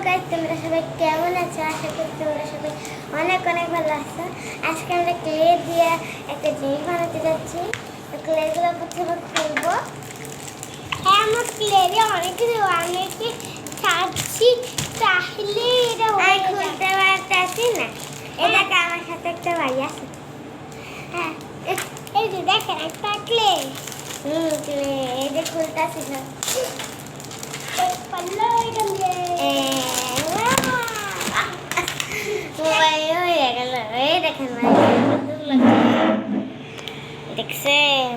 Guys, তোমরা সবাই কেমন আছো? আশা করি তোমরা সবাই অনেক অনেক ভালো আছো। আজকে আমরা ক্লে দিয়ে একটা জিনিস বানাতে যাচ্ছি। তো ক্লেগুলো প্রথমে খুলবো। হ্যাঁ, আমার ক্লে দিয়ে অনেক কিছু অনেকে ছাড়ছি, তাহলে এটা খুলতে পারতেছি না। এটাকে আমার সাথে একটা ভাই আছে। হ্যাঁ, এই যে দেখেন একটা ক্লে। ক্লে এই যে খুলতেছি না। দেখছেন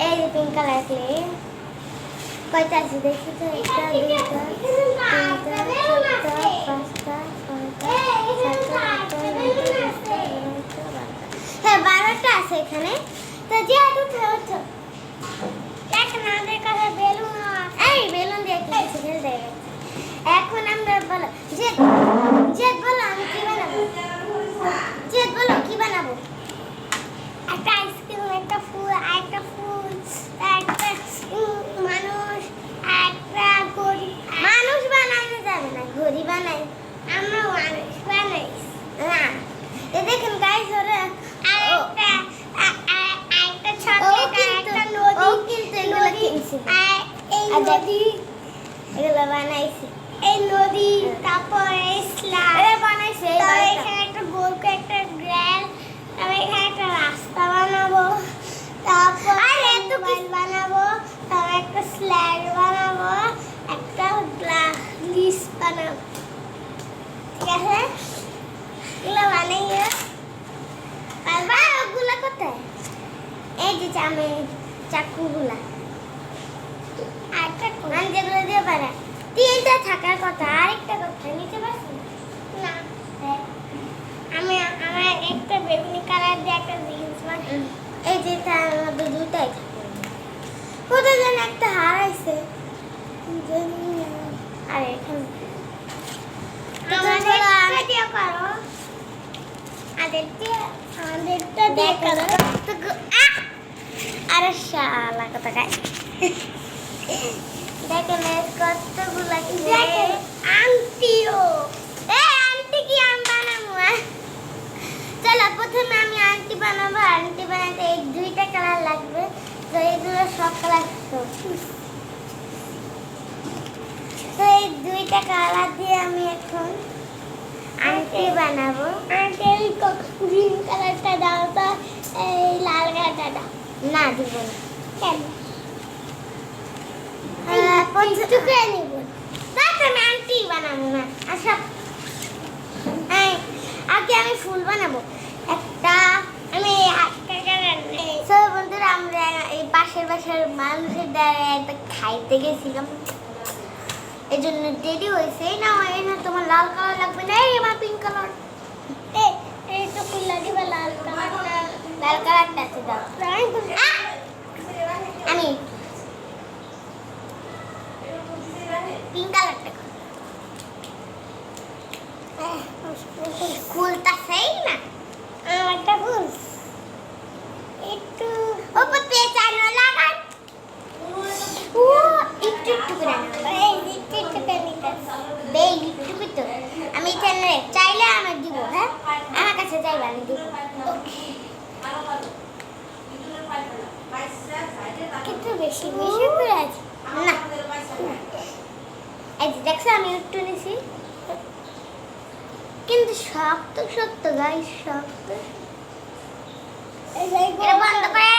এই যে পিঙ্ক কালার ক্লে কয়টা আছে দেখি তো? একটা, দুইটা, তিনটা, চারটা, পাঁচটা, ছয়টা, সাতটা, আটটা, নয়টা, দশটা, 11টা, 12টা। হ্যাঁ, 12টা আছে এখানে। তো যেহেতু দেখেন আমাদের কাছে বেলুন, এই বেলুন দিয়ে কিছু খেলতে গেছে। এখন আমরা বলো জেদ, জেদ বলো আমি কি বানাবো? জেদ বলো কি বানাবো? একটা আইসক্রিম, একটা ফুল, একটা ফুল, একটা মানুষ, একটা ঘড়ি। মানুষ বানানো যাবে না, ঘড়ি বানাই আমরা, মানুষ বানাই না। এই দেখেন গাইস, ওরা একটা চকলেট, একটা নদী, কিন্তু এগুলো কিনছি। এই নদী এগুলো বানাইছি, এই নদী, তারপরে স্লাইড বানাইছে। এখানে একটা গোল একটা গ্র্যাল, আমি এখানে একটা রাস্তা বানাবো, তারপর একটা মোবাইল বানাবো, তারপর একটা স্লাইড বানাবো, একটা গ্লাস বানাবো। ঠিক আছে, এগুলো বানাইয়ে পারবা? ওগুলো কোথায়? এই যে চাকুগুলা আরেকটা কোন যেগুলো দিয়ে পারে, তিনটা থাকার কথা। আরেকটা কথা নিতে পারছি না। আমি আমার একটা বেগুনি কালার দিয়ে একটা জিন্স বানাই। এই যে তার মধ্যে দুটাই থাকে। কোথায় যেন একটা হারাইছে, আর এখানে আমাদেরটা দিয়ে করো। আরে শালা কথা গায়। দেখেন কতগুলা কি আংটিও। আংটি কি আমি বানাবো? চলো প্রথমে আমি আংটি বানাবো। আংটি বানাতে এই দুইটা কালার লাগবে। তো এইগুলো সব কালার, তো এই দুইটা কালার দিয়ে আমি এখন আংটি বানাবো। আংটি গ্রিন কালারটা দাও, তো এই লাল কালারটা দাও। না দিব না। কেন? টুকরে নিব, আমি আংটি বানাবো না। আচ্ছা, আগে আমি ফুল বানাবো একটা। আমি বন্ধুরা, আমরা এই পাশের বাসার মানুষের দ্বারা একটা খাইতে গেছিলাম, এই জন্য দেরি হয়েছে। না তোমার লাল কালার লাগবে না, এই আমার পিঙ্ক কালার। এই তো কুল্লা দিবা লাল কালারটা, লাল কালারটা আছে দাও। আমি পিঙ্ক কালারটা ফুলটা সেই না, আমারটা ফুল একটু ওপর পেঁচানো লাগান। ও একটু একটু করে একটু একটু করে নিতে দেই, একটু তো আমি এখানে চাইলে আমি দিব। হ্যাঁ, আমার কাছে চাইলে আমি দিব, কিন্তু বেশি বেশি করে আছে না। এই যে দেখছো আমি একটু নিছি, কিন্তু শক্ত শক্ত গাইস, শক্ত। এটা বন্ধ করে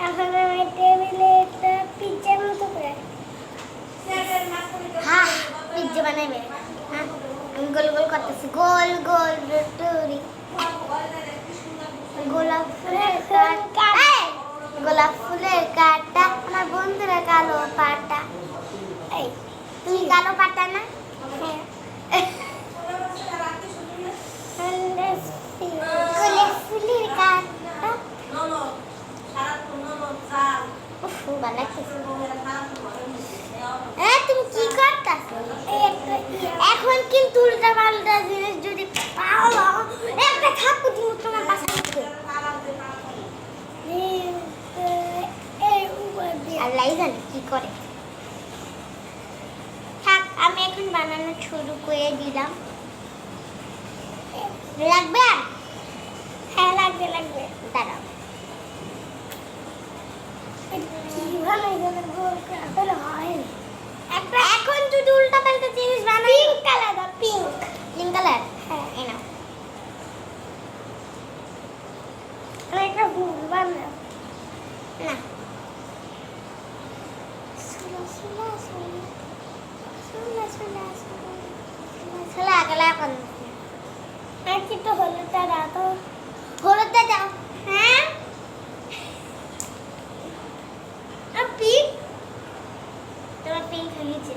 এখন আমি টেবিলে একটা পিজ্জার মতো করে, হ্যাঁ পিজ্জা বানাবে। হ্যাঁ, আমি গোল গোল করতেছি, গোল গোল রুটি। গোলাপ ফুলের কাটা, গোলাপ ফুলের কাটা, আমার বন্ধুরা কালো পাটা। এই তুমি কালো পাটা না? হ্যাঁ, গোলাপ ফুলের কাটা তুমি কি করতেছো? এখন কিন্তু উল্টা পাল্টা জিনিস যদি পাও, একটা থাপ্পড় দিব তোমার বাসায়। আল্লাহই জানে কি করে। থাক, আমি এখন বানানো শুরু করে দিলাম। লাগবে? হ্যাঁ লাগবে লাগবে, দাঁড়াও। এখন শুধু উল্টা পাল্টা জিনিস বানাই। পিঙ্ক কালার দাও, পিঙ্ক। Pink colour? হ্যাঁ, এই নাও। একটা ফুল বানাও না। সুলা সুলা সুলা সুলা সুলা সুলা সুলা আগলা কোন আর কি তো হলুদটা দাও তো। হলুদটা দাও। হ্যাঁ আর পিঙ্ক, তোমার পিঙ্ক হয়েছে।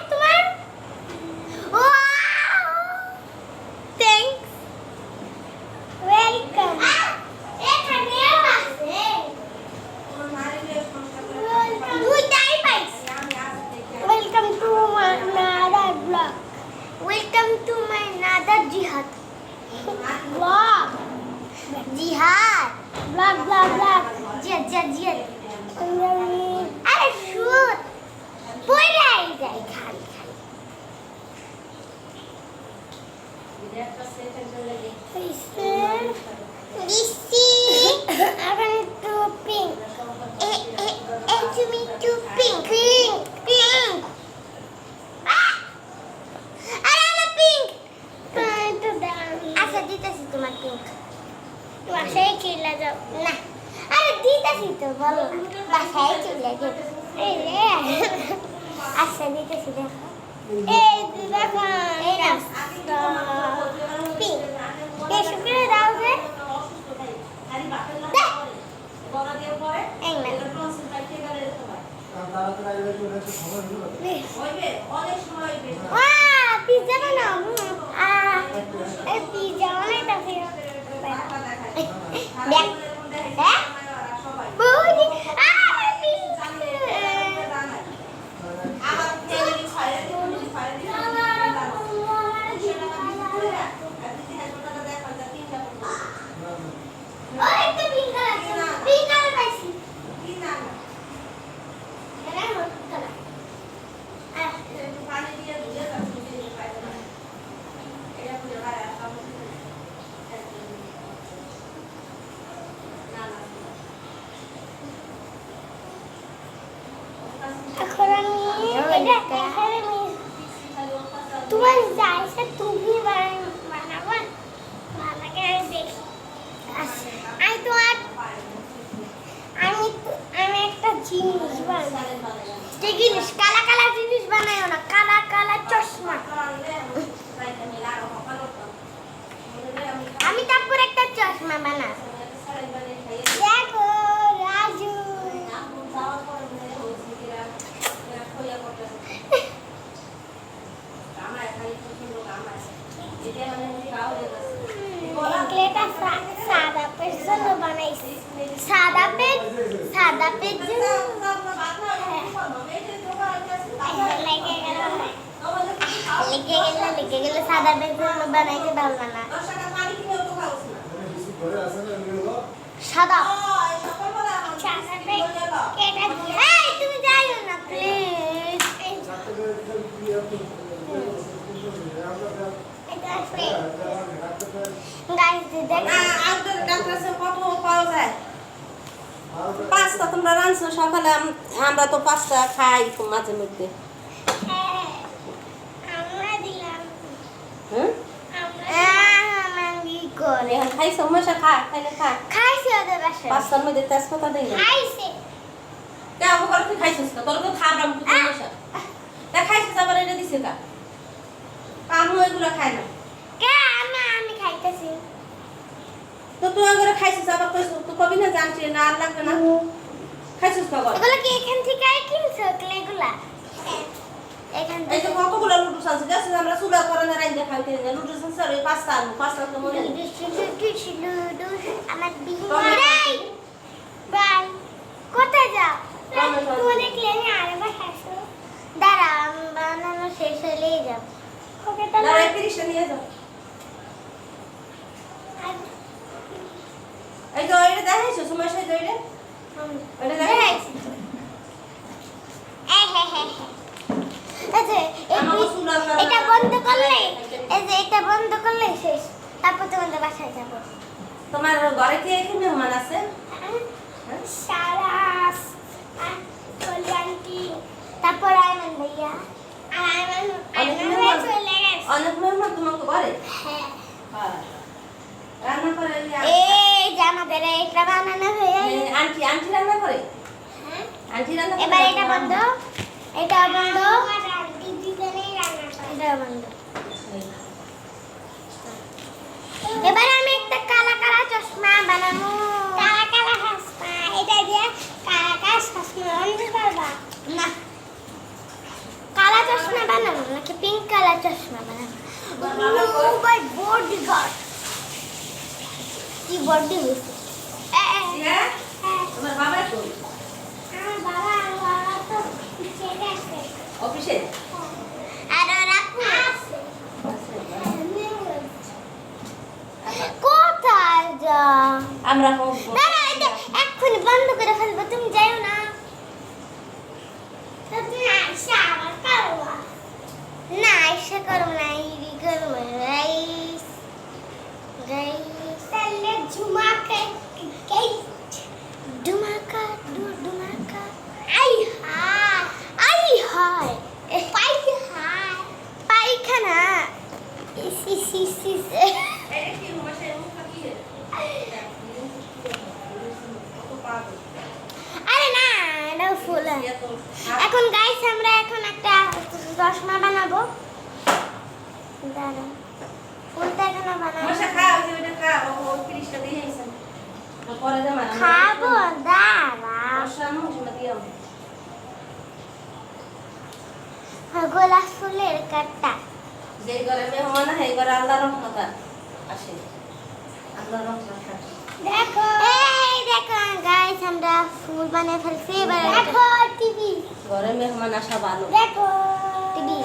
তোমার thanks, welcome. Welcome to my another blog. Welcome to my another জিহাদ ব্লগ। জিহাদ ব্লগ ব্লগ ব্লগ। জিহাদ জিহাদ জিহাদ। আরে শুট পড়ে যাই খালি খালি। দিছি এখন একটু পিঙ্ক। তুমি একটু পিঙ্ক পিঙ্ক পিঙ্ক। আরে আমার পিঙ্ক একটু দাও। আচ্ছা দিতেছি তোমার পিঙ্ক। বাসায় চলে যাও না। আরে দিতেছি তো, বলো বাসায় চলে যাও। আচ্ছা দিতেছি, দেখো এই দেখো এই রাস্তা পিঙ্ক। বেশি করে দাও যে পিজ্জা বানাও। পিজ্জা বানাইতেছি। তোমার যাইছে তুমি বানাবো বানাকে আমি দেখি। আমি তোমার আমি একটা জিনিস বানাই। যে জিনিস কালা কালা জিনিস বানাইও না, কালা কালা চশমা। আমি তারপর একটা চশমা বানাই। দেখো রাজু সাদা পেজ জন্য বানাইছি। সাদা পেজ জন্য লেগে গেল সাদা পেজ জন্য বানাইতে পারবো না। সাদা তুমি যাইও না প্লিজ। পাঁচটা তোমরা রাঁধছো সকালে, আমরা তো পাঁচটা খাই মাঝে মধ্যে। খাইছো মেশা খা খাইলে খা। খাইছি ওদের বাসায়। পাঁচটার মধ্যে তেজপাতা দেই না। খাইছি। কেমন করে তুই খাইছিস না? তোর তো খাবরাম কুতুব মেশা। তা খাইছিস আবার এটা দিছে কা? আমি ওইগুলো খাই না। কে আমি খাইতেছি। তো তুই ওইগুলো খাইছিস আবার কইছ তুই কবি না জানছিস না আর লাগবে না। খাইছিস কবে? এগুলো কি এখান থেকে কিনছো এগুলা? এখান এই থেকে। তো কতগুলো লুডুস আছে দেখছিস আমরা চুলা করে না রাইন্দা খাইতে না। লুডুস আছে আর ওই পাঁচটা তো মনে নেই। আমার বিলাই বাই কোথায় যাও? তুমি দেখলে আমি আরেকবার খাইছো। দাঁড়া আমি বানানো শেষ হলেই যাব। ওকে তাহলে দাঁড়া ফিরিশটা নিয়ে যাও। এই তো এটা দেখাইছো সময় সেই তো এটা ওটা দেখ। দেখ এই যে আমাকে চুল আল্লাহ এটা বন্ধ করলে এই যে এটা বন্ধ করলে শেষ তারপর তোমাদের বাসায় যাবো তোমার ঘরে কি কি মেহমান আছে সারাস কল্যাণী তারপর আয়মান ভাইয়া আর আয়মান ভাইয়া চলে গেছে অনেক মেহমান তোমাকে ঘরে হ্যাঁ হ্যাঁ রান্না করে এই যে আমাদের এটা বানানো হয়ে গেছে। আন্টি আন্টি রান্না করে হ্যাঁ আন্টি রান্না করে এবার এটা বন্ধ এটা বন্ধ এটা বন্ধ এবার আমি একটা কালা কালা চশমা বানাবো কালা কালা চশমা এটা দিয়ে কালা কালা চশমা বানাতে পারবা না কালা চশমা বানাবো নাকি পিঙ্ক কালার চশমা বানাবো ও মাই বডি গড কি বডি হইছে হ্যাঁ তোমার বাবা তো আমার বাবা তো ছেড়ে আছে অফিসে আর রাখু আছে কোথায় যা আমরা দাঁড়া এটা এক্ষুনি বন্ধ করে ফেলবো তুমি যাও না তুমি আইসা আবার করবা না আইসা করবো না ইরি করবো রাইস রাইস তাহলে ঝুমাকে ডুমাকা ডুমাকা আই হায় পায়খানা ইস এটা কি মশাই মুখ কি আরে না এটা ফুল এখন গাইস আমরা এখন একটা চশমা বানাবো দাঁড়া ফুলটা এখনো বানাবো মশা খাও যে ওটা খাও ও 30 টা দিয়ে আইছেন পরে দে মারা খাবো দাঁড়া মশা মুখ দিয়ে গোলাপ ফুলের কাটা যে ঘরে মেহমান হয় ঘরে আল্লাহর রহমত আসে আল্লাহর রহমত আসে দেখো এই দেখো গাইস আমরা ফুল বানিয়ে ফেলছি এবার দেখো টিভি ঘরে মেহমান আসা ভালো দেখো টিভি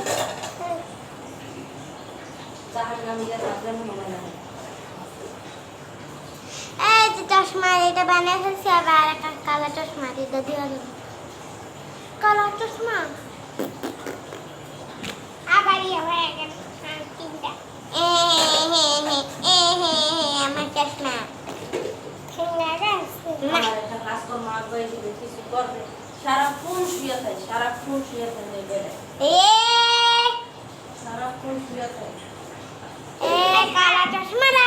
জাহান্নামীরা থাকলে মেহমান আসে এই যে চশমা এটা বানিয়ে ফেলছি আবার একটা কালো চশমা দিয়ে দিয়ে দেবো কালো চশমা আবার হয়ে গেল তিনটা আমার চশমা আমার একটা কাজকর্ম আসবে কিছু করবে সারাক্ষণ শুয়ে থাকে সারাক্ষণ শুয়ে থাকে বেড়ায় সারাক্ষণ শুয়ে থাকে কালা চশমা না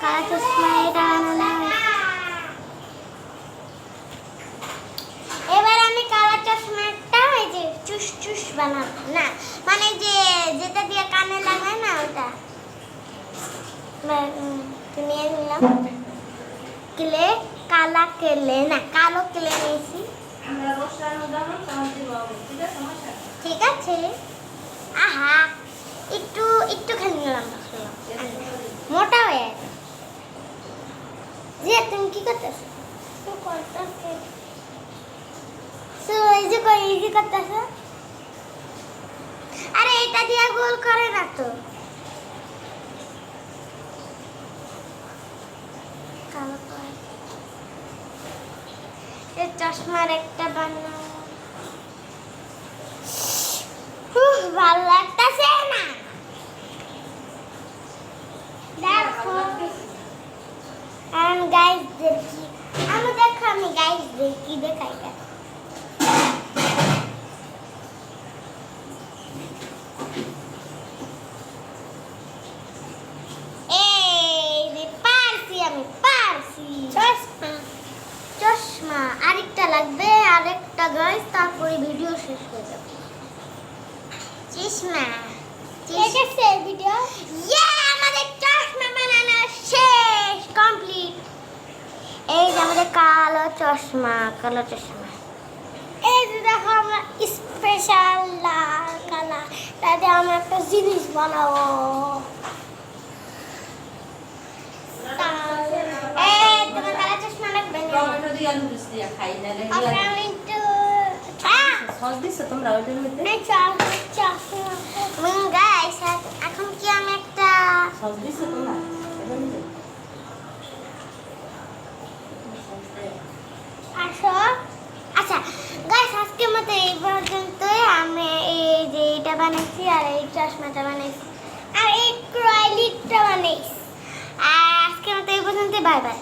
কালা চশমা এটা বানানো এবার আমি কালা চশমাটা এই যে চুস চুস বানাবো না মানে যে যেটা দিয়ে কানে লাগায় না ওটা নিয়ে নিলাম ক্লে কালা ক্লে না কালো ক্লে নিয়েছি আমরা রোশানো দাম তোমার দিব ঠিক আছে সমস্যা ঠিক আছে আহা একটু একটু খালি নিলাম মোটা হয়ে গেছে যে তুমি কি করতেছো এই যে করতেছো আরে এটা দিয়ে গোল করে না তো কালো করে এই চশমার একটা বানাও ভালো লাগতেছে না দেখো আমি গাইস দেখি আমি দেখো আমি গাইস দেখি দেখাই দেখো এই রে পারছি আমি পারছি চশমা চশমা আরেকটা লাগবে আরেকটা গাইস তারপরে ভিডিও শেষ হয়ে যাবে চশমা ঠিক আছে ভিডিও আমাদের চশমা বানানো শেষ কমপ্লিট এই যে আমাদের কালো চশমা এই যে দেখো আমরা স্পেশাল লাল কালার তাতে আমরা একটা জিনিস বানাবো এই তোমার কালো চশমা লাগবে না টমেটো দিয়ে আলু পিস দিয়ে খাই না রে আমরা একটু সস দিছ তোমরা ওইটার মধ্যে গাইস এখন কি আমি একটা সস দিছ তোমরা এটার মধ্যে মতো এই পর্যন্তই। আমি এই যে এটা বানাইছি আর এই চশমাটা বানাইছি আর এই ক্রাইলিকটা বানাইছি। আর আজকের মতো এই পর্যন্তই, বাই বাই।